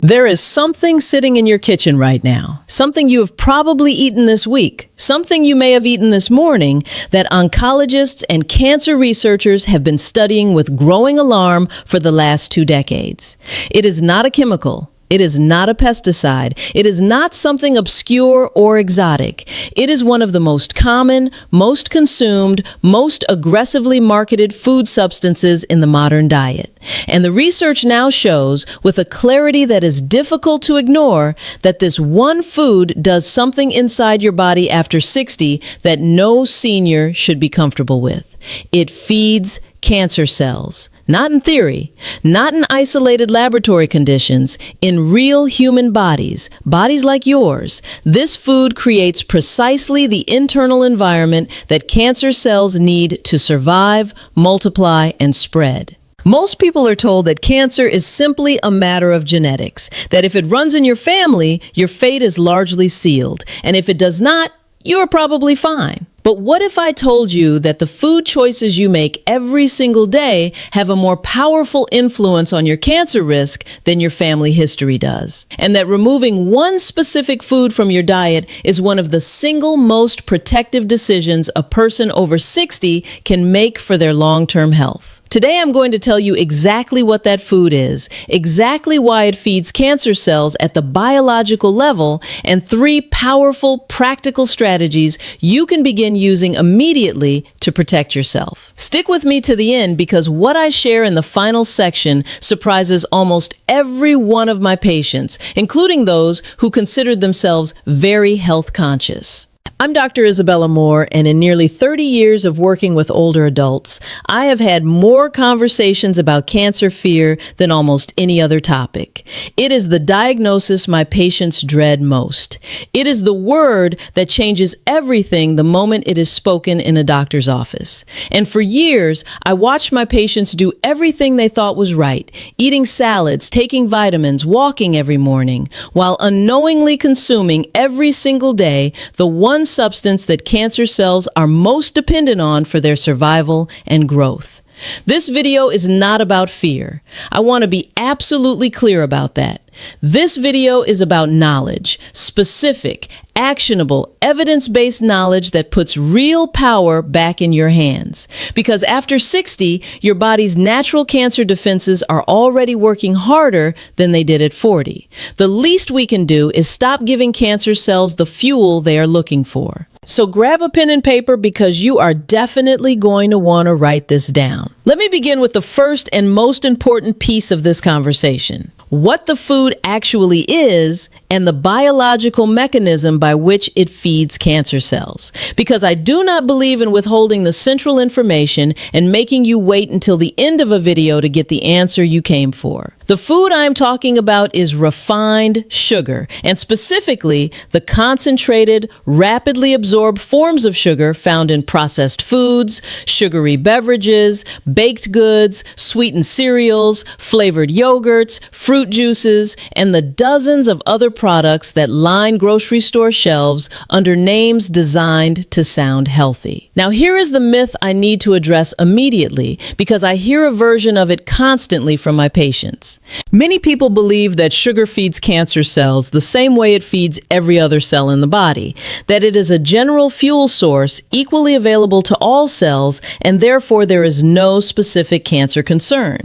There is something sitting in your kitchen right now, something you have probably eaten this week, something you may have eaten this morning that oncologists and cancer researchers have been studying with growing alarm for the last 2 decades. It is not a chemical. It is not a pesticide. It is not something obscure or exotic. It is one of the most common, most consumed, most aggressively marketed food substances in the modern diet. And the research now shows, with a clarity that is difficult to ignore, that this one food does something inside your body after 60 that no senior should be comfortable with. It feeds cancer cells. Not in theory, not in isolated laboratory conditions, in real human bodies, bodies like yours. This food creates precisely the internal environment that cancer cells need to survive, multiply, and spread. Most people are told that cancer is simply a matter of genetics, that if it runs in your family, your fate is largely sealed, and if it does not, you're probably fine. But what if I told you that the food choices you make every single day have a more powerful influence on your cancer risk than your family history does? And that removing one specific food from your diet is one of the single most protective decisions a person over 60 can make for their long-term health. Today, I'm going to tell you exactly what that food is, exactly why it feeds cancer cells at the biological level, and 3 powerful, practical strategies you can begin using immediately to protect yourself. Stick with me to the end because what I share in the final section surprises almost every one of my patients, including those who considered themselves very health conscious. I'm Dr. Isabella Moore, and in nearly 30 years of working with older adults, I have had more conversations about cancer fear than almost any other topic. It is the diagnosis my patients dread most. It is the word that changes everything the moment it is spoken in a doctor's office. And for years, I watched my patients do everything they thought was right, eating salads, taking vitamins, walking every morning, while unknowingly consuming every single day the one substance that cancer cells are most dependent on for their survival and growth. This video is not about fear. I want to be absolutely clear about that. This video is about knowledge, specific, actionable, evidence-based knowledge that puts real power back in your hands. Because after 60, your body's natural cancer defenses are already working harder than they did at 40. The least we can do is stop giving cancer cells the fuel they are looking for. So grab a pen and paper because you are definitely going to want to write this down. Let me begin with the first and most important piece of this conversation: what the food actually is and the biological mechanism by which it feeds cancer cells. Because I do not believe in withholding the central information and making you wait until the end of a video to get the answer you came for. The food I'm talking about is refined sugar, and specifically the concentrated, rapidly absorbed forms of sugar found in processed foods, sugary beverages, baked goods, sweetened cereals, flavored yogurts, fruit juices, and the dozens of other products that line grocery store shelves under names designed to sound healthy. Now, here is the myth I need to address immediately because I hear a version of it constantly from my patients. Many people believe that sugar feeds cancer cells the same way it feeds every other cell in the body, that it is a general fuel source equally available to all cells, and therefore there is no specific cancer concern.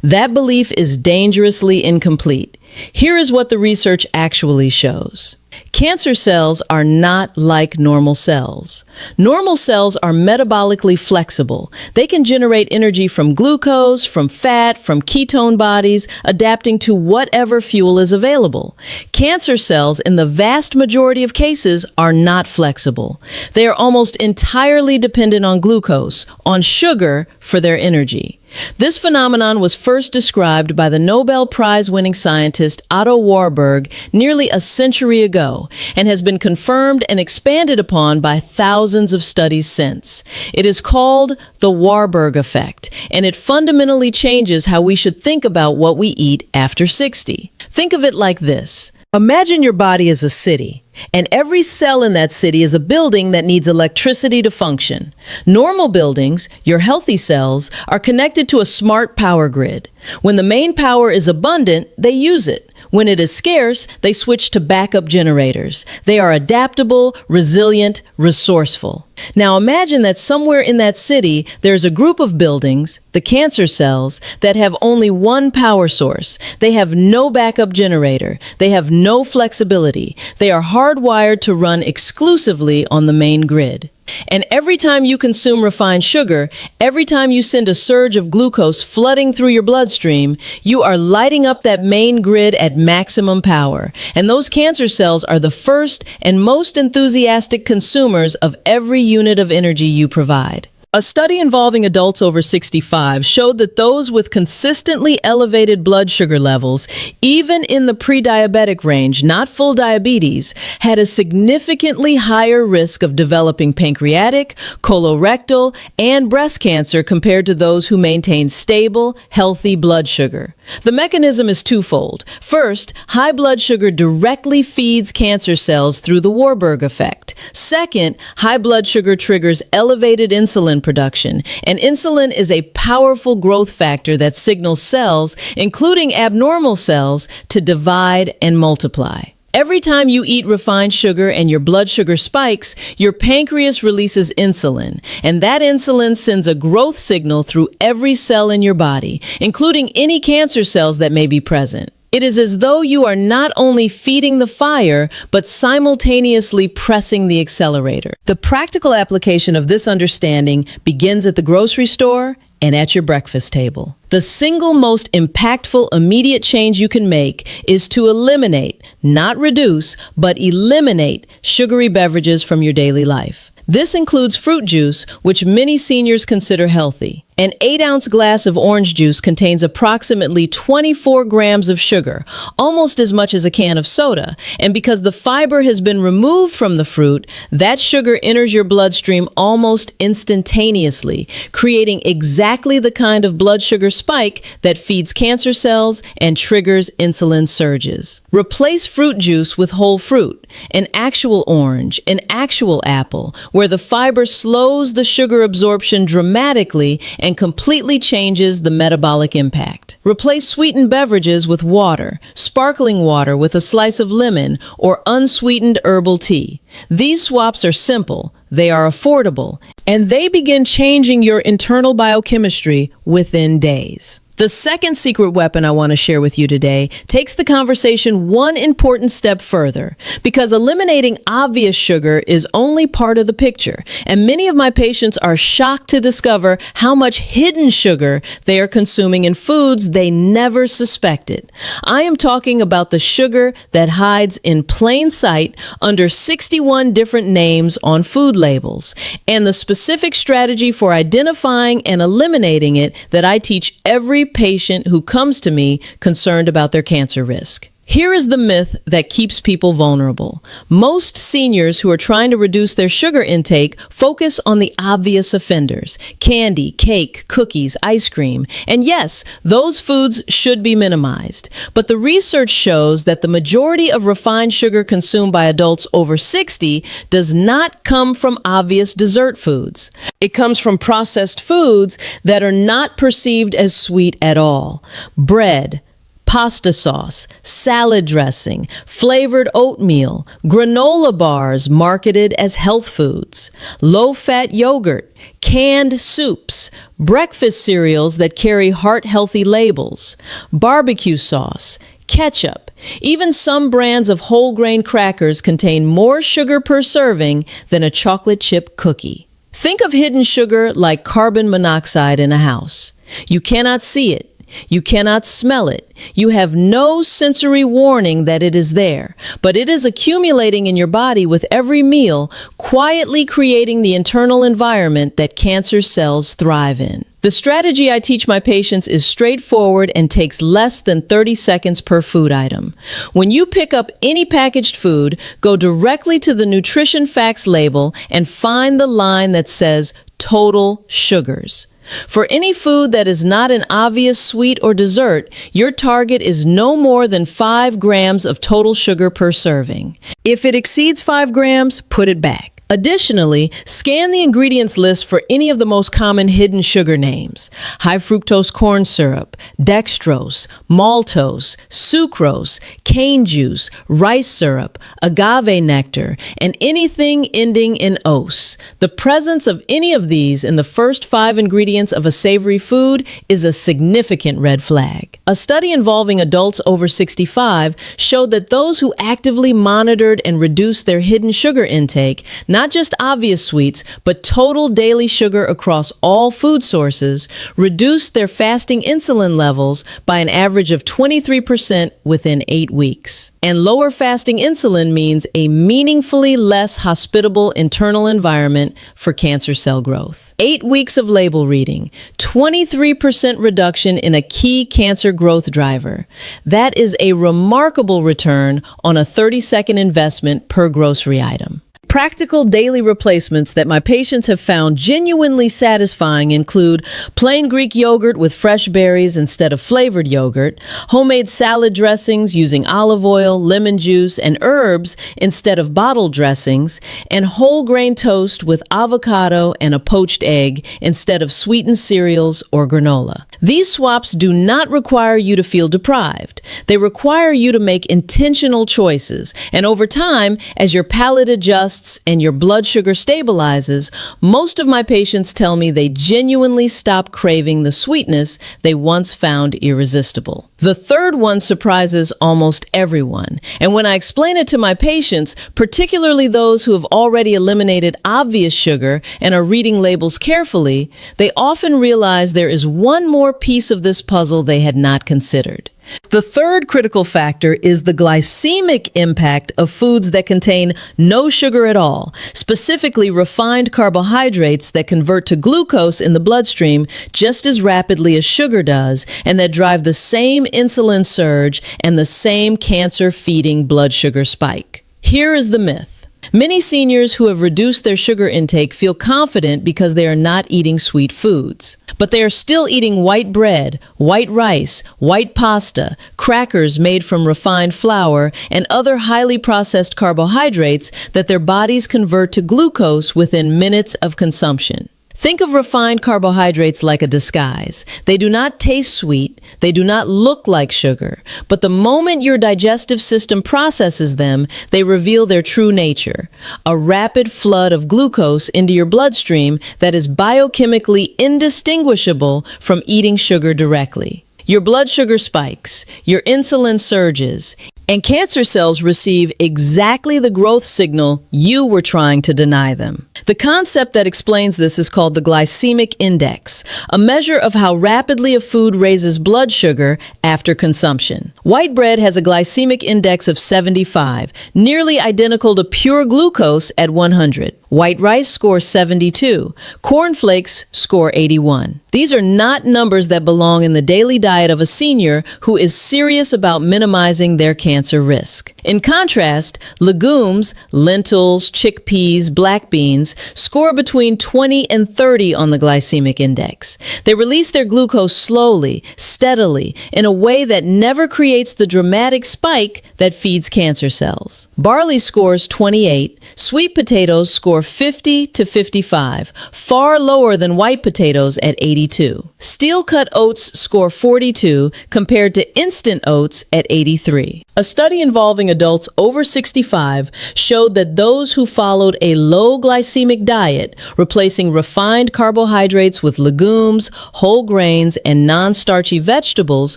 That belief is dangerously incomplete. Here is what the research actually shows. Cancer cells are not like normal cells. Normal cells are metabolically flexible. They can generate energy from glucose, from fat, from ketone bodies, adapting to whatever fuel is available. Cancer cells, in the vast majority of cases, are not flexible. They are almost entirely dependent on glucose, on sugar, for their energy. This phenomenon was first described by the Nobel Prize-winning scientist Otto Warburg nearly a century ago and has been confirmed and expanded upon by thousands of studies since. It is called the Warburg effect, and it fundamentally changes how we should think about what we eat after 60. Think of it like this. Imagine your body as a city, and every cell in that city is a building that needs electricity to function. Normal buildings, your healthy cells, are connected to a smart power grid. When the main power is abundant, they use it. When it is scarce, they switch to backup generators. They are adaptable, resilient, resourceful. Now imagine that somewhere in that city, there's a group of buildings, the cancer cells, that have only one power source. They have no backup generator. They have no flexibility. They are hardwired to run exclusively on the main grid. And every time you consume refined sugar, every time you send a surge of glucose flooding through your bloodstream, you are lighting up that main grid at maximum power. And those cancer cells are the first and most enthusiastic consumers of every unit of energy you provide. A study involving adults over 65 showed that those with consistently elevated blood sugar levels, even in the pre-diabetic range, not full diabetes, had a significantly higher risk of developing pancreatic, colorectal, and breast cancer compared to those who maintained stable, healthy blood sugar. The mechanism is twofold. First, high blood sugar directly feeds cancer cells through the Warburg effect. Second, high blood sugar triggers elevated insulin production, and insulin is a powerful growth factor that signals cells, including abnormal cells, to divide and multiply. Every time you eat refined sugar and your blood sugar spikes, your pancreas releases insulin, and that insulin sends a growth signal through every cell in your body, including any cancer cells that may be present. It is as though you are not only feeding the fire, but simultaneously pressing the accelerator. The practical application of this understanding begins at the grocery store and at your breakfast table. The single most impactful immediate change you can make is to eliminate, not reduce, but eliminate sugary beverages from your daily life. This includes fruit juice, which many seniors consider healthy. An 8-ounce glass of orange juice contains approximately 24 grams of sugar, almost as much as a can of soda. And because the fiber has been removed from the fruit, that sugar enters your bloodstream almost instantaneously, creating exactly the kind of blood sugar spike that feeds cancer cells and triggers insulin surges. Replace fruit juice with whole fruit, an actual orange, an actual apple, where the fiber slows the sugar absorption dramatically and completely changes the metabolic impact. Replace sweetened beverages with water, sparkling water with a slice of lemon, or unsweetened herbal tea. These swaps are simple, they are affordable, and they begin changing your internal biochemistry within days. The second secret weapon I want to share with you today takes the conversation one important step further, because eliminating obvious sugar is only part of the picture, and many of my patients are shocked to discover how much hidden sugar they are consuming in foods they never suspected. I am talking about the sugar that hides in plain sight under 61 different names on food labels, and the specific strategy for identifying and eliminating it that I teach every patient who comes to me concerned about their cancer risk. Here is the myth that keeps people vulnerable. Most seniors who are trying to reduce their sugar intake focus on the obvious offenders: candy, cake, cookies, ice cream. And yes, those foods should be minimized. But the research shows that the majority of refined sugar consumed by adults over 60 does not come from obvious dessert foods. It comes from processed foods that are not perceived as sweet at all. Bread, pasta sauce, salad dressing, flavored oatmeal, granola bars marketed as health foods, low-fat yogurt, canned soups, breakfast cereals that carry heart-healthy labels, barbecue sauce, ketchup. Even some brands of whole grain crackers contain more sugar per serving than a chocolate chip cookie. Think of hidden sugar like carbon monoxide in a house. You cannot see it. You cannot smell it. You have no sensory warning that it is there, but it is accumulating in your body with every meal, quietly creating the internal environment that cancer cells thrive in. The strategy I teach my patients is straightforward and takes less than 30 seconds per food item. When you pick up any packaged food, go directly to the nutrition facts label and find the line that says total sugars. For any food that is not an obvious sweet or dessert, your target is no more than 5 grams of total sugar per serving. If it exceeds 5 grams, put it back. Additionally, scan the ingredients list for any of the most common hidden sugar names: high fructose corn syrup, dextrose, maltose, sucrose, cane juice, rice syrup, agave nectar, and anything ending in ose. The presence of any of these in the first 5 ingredients of a savory food is a significant red flag. A study involving adults over 65 showed that those who actively monitored and reduced their hidden sugar intake, not just obvious sweets, but total daily sugar across all food sources, reduced their fasting insulin levels by an average of 23% within 8 weeks. And lower fasting insulin means a meaningfully less hospitable internal environment for cancer cell growth. 8 weeks of label reading, 23% reduction in a key cancer growth driver. That is a remarkable return on a 30-second investment per grocery item. Practical daily replacements that my patients have found genuinely satisfying include plain Greek yogurt with fresh berries instead of flavored yogurt, homemade salad dressings using olive oil, lemon juice, and herbs instead of bottled dressings, and whole grain toast with avocado and a poached egg instead of sweetened cereals or granola. These swaps do not require you to feel deprived. They require you to make intentional choices, and over time, as your palate adjusts and your blood sugar stabilizes, most of my patients tell me they genuinely stop craving the sweetness they once found irresistible. The third one surprises almost everyone, and when I explain it to my patients, particularly those who have already eliminated obvious sugar and are reading labels carefully, they often realize there is one more piece of this puzzle they had not considered. The third critical factor is the glycemic impact of foods that contain no sugar at all, specifically refined carbohydrates that convert to glucose in the bloodstream just as rapidly as sugar does, and that drive the same insulin surge and the same cancer-feeding blood sugar spike. Here is the myth. Many seniors who have reduced their sugar intake feel confident because they are not eating sweet foods. But they are still eating white bread, white rice, white pasta, crackers made from refined flour, and other highly processed carbohydrates that their bodies convert to glucose within minutes of consumption. Think of refined carbohydrates like a disguise. They do not taste sweet, they do not look like sugar, but the moment your digestive system processes them, they reveal their true nature: a rapid flood of glucose into your bloodstream that is biochemically indistinguishable from eating sugar directly. Your blood sugar spikes, your insulin surges, and cancer cells receive exactly the growth signal you were trying to deny them. The concept that explains this is called the glycemic index, a measure of how rapidly a food raises blood sugar after consumption. White bread has a glycemic index of 75, nearly identical to pure glucose at 100. White rice scores 72. Cornflakes score 81. These are not numbers that belong in the daily diet of a senior who is serious about minimizing their cancer risk. In contrast, legumes, lentils, chickpeas, black beans score between 20 and 30 on the glycemic index. They release their glucose slowly, steadily, in a way that never creates the dramatic spike that feeds cancer cells. Barley scores 28. Sweet potatoes score 50 to 55, far lower than white potatoes at 82. Steel-cut oats score 42 compared to instant oats at 83. A study involving adults over 65 showed that those who followed a low glycemic diet, replacing refined carbohydrates with legumes, whole grains, and non-starchy vegetables,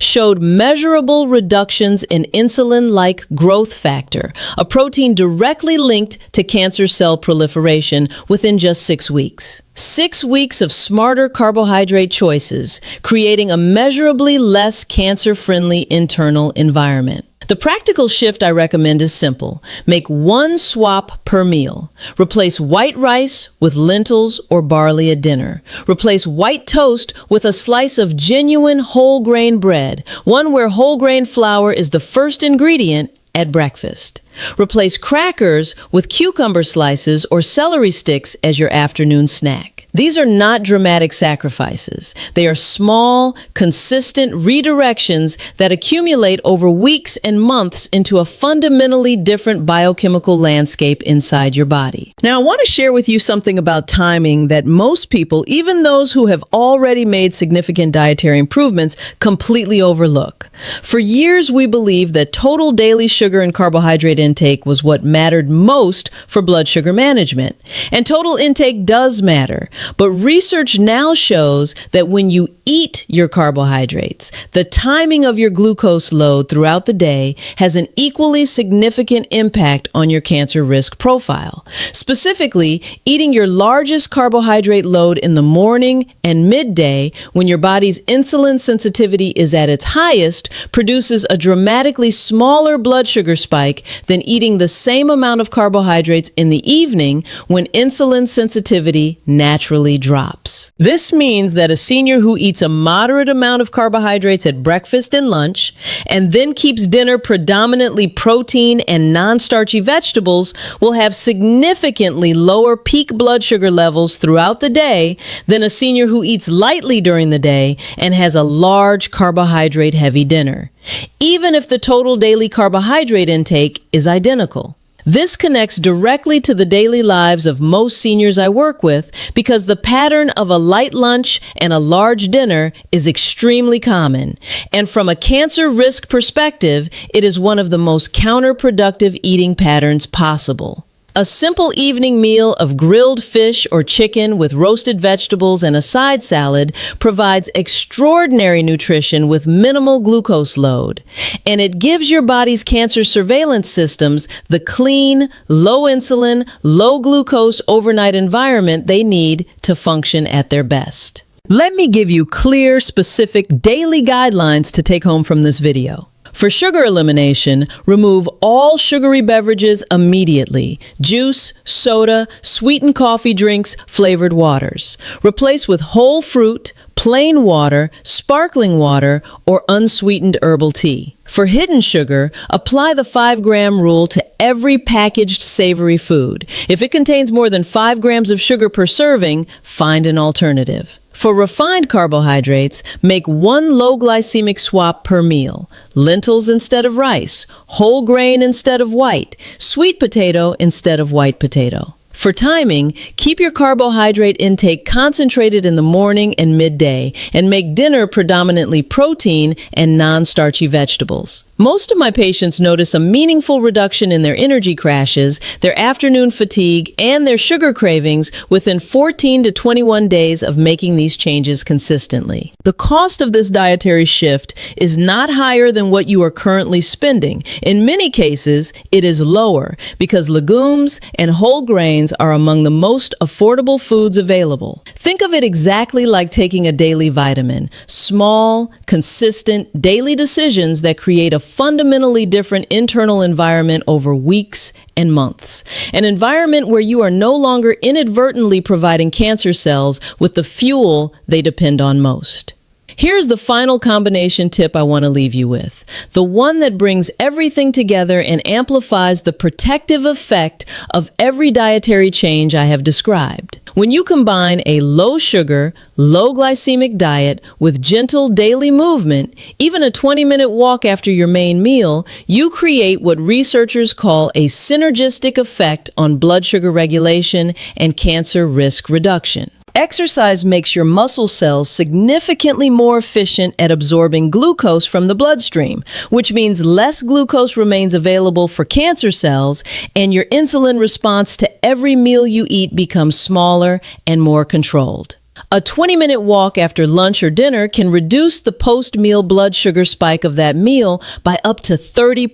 showed measurable reductions in insulin-like growth factor, a protein directly linked to cancer cell proliferation within just 6 weeks. 6 weeks of smarter carbohydrate choices, creating a measurably less cancer-friendly internal environment. The practical shift I recommend is simple. Make one swap per meal. Replace white rice with lentils or barley at dinner. Replace white toast with a slice of genuine whole grain bread, one where whole grain flour is the first ingredient at breakfast. Replace crackers with cucumber slices or celery sticks as your afternoon snack. These are not dramatic sacrifices. They are small, consistent redirections that accumulate over weeks and months into a fundamentally different biochemical landscape inside your body. Now, I want to share with you something about timing that most people, even those who have already made significant dietary improvements, completely overlook. For years, we believed that total daily sugar and carbohydrate intake was what mattered most for blood sugar management. And total intake does matter. But research now shows that when you eat your carbohydrates, the timing of your glucose load throughout the day has an equally significant impact on your cancer risk profile. Specifically, eating your largest carbohydrate load in the morning and midday, when your body's insulin sensitivity is at its highest, produces a dramatically smaller blood sugar spike than eating the same amount of carbohydrates in the evening, when insulin sensitivity naturally drops. This means that a senior who eats a moderate amount of carbohydrates at breakfast and lunch, and then keeps dinner predominantly protein and non-starchy vegetables, will have significantly lower peak blood sugar levels throughout the day than a senior who eats lightly during the day and has a large carbohydrate-heavy dinner, even if the total daily carbohydrate intake is identical. This connects directly to the daily lives of most seniors I work with because the pattern of a light lunch and a large dinner is extremely common. And from a cancer risk perspective, it is one of the most counterproductive eating patterns possible. A simple evening meal of grilled fish or chicken with roasted vegetables and a side salad provides extraordinary nutrition with minimal glucose load. And it gives your body's cancer surveillance systems the clean, low insulin, low glucose overnight environment they need to function at their best. Let me give you clear, specific daily guidelines to take home from this video. For sugar elimination, remove all sugary beverages immediately: juice, soda, sweetened coffee drinks, flavored waters. Replace with whole fruit, plain water, sparkling water, or unsweetened herbal tea. For hidden sugar, apply the 5-gram rule to every packaged savory food. If it contains more than 5 grams of sugar per serving, find an alternative. For refined carbohydrates, make one low glycemic swap per meal: lentils instead of rice, whole grain instead of white, sweet potato instead of white potato. For timing, keep your carbohydrate intake concentrated in the morning and midday, and make dinner predominantly protein and non-starchy vegetables. Most of my patients notice a meaningful reduction in their energy crashes, their afternoon fatigue, and their sugar cravings within 14 to 21 days of making these changes consistently. The cost of this dietary shift is not higher than what you are currently spending. In many cases, it is lower because legumes and whole grains are among the most affordable foods available. Think of it exactly like taking a daily vitamin: small, consistent, daily decisions that create a fundamentally different internal environment over weeks and months. An environment where you are no longer inadvertently providing cancer cells with the fuel they depend on most. Here's the final combination tip I want to leave you with, the one that brings everything together and amplifies the protective effect of every dietary change I have described. When you combine a low-sugar, low-glycemic diet with gentle daily movement, even a 20-minute walk after your main meal, you create what researchers call a synergistic effect on blood sugar regulation and cancer risk reduction. Exercise makes your muscle cells significantly more efficient at absorbing glucose from the bloodstream, which means less glucose remains available for cancer cells, and your insulin response to every meal you eat becomes smaller and more controlled. A 20-minute walk after lunch or dinner can reduce the post-meal blood sugar spike of that meal by up to 30%.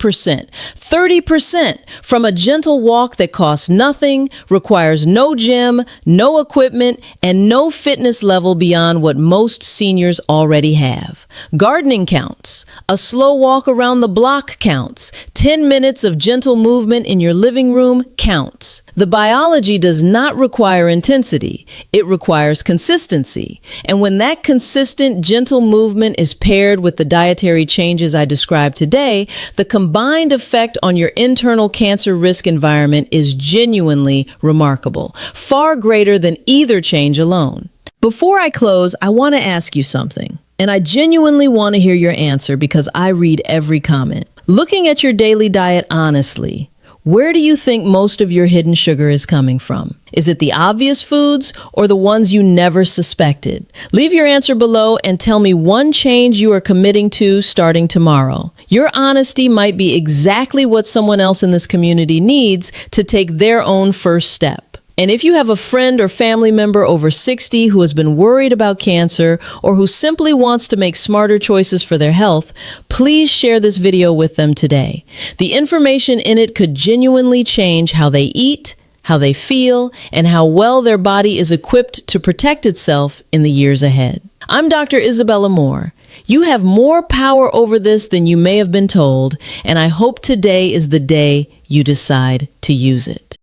30% from a gentle walk that costs nothing, requires no gym, no equipment, and no fitness level beyond what most seniors already have. Gardening counts. A slow walk around the block counts. 10 minutes of gentle movement in your living room counts. The biology does not require intensity. It requires consistency. consistency. And when that consistent, gentle movement is paired with the dietary changes I described today, the combined effect on your internal cancer risk environment is genuinely remarkable, far greater than either change alone. Before I close, I want to ask you something, and I genuinely want to hear your answer because I read every comment. Looking at your daily diet honestly, where do you think most of your hidden sugar is coming from? Is it the obvious foods or the ones you never suspected? Leave your answer below and tell me one change you are committing to starting tomorrow. Your honesty might be exactly what someone else in this community needs to take their own first step. And if you have a friend or family member over 60 who has been worried about cancer or who simply wants to make smarter choices for their health, please share this video with them today. The information in it could genuinely change how they eat, how they feel, and how well their body is equipped to protect itself in the years ahead. I'm Dr. Isabella Moore. You have more power over this than you may have been told, and I hope today is the day you decide to use it.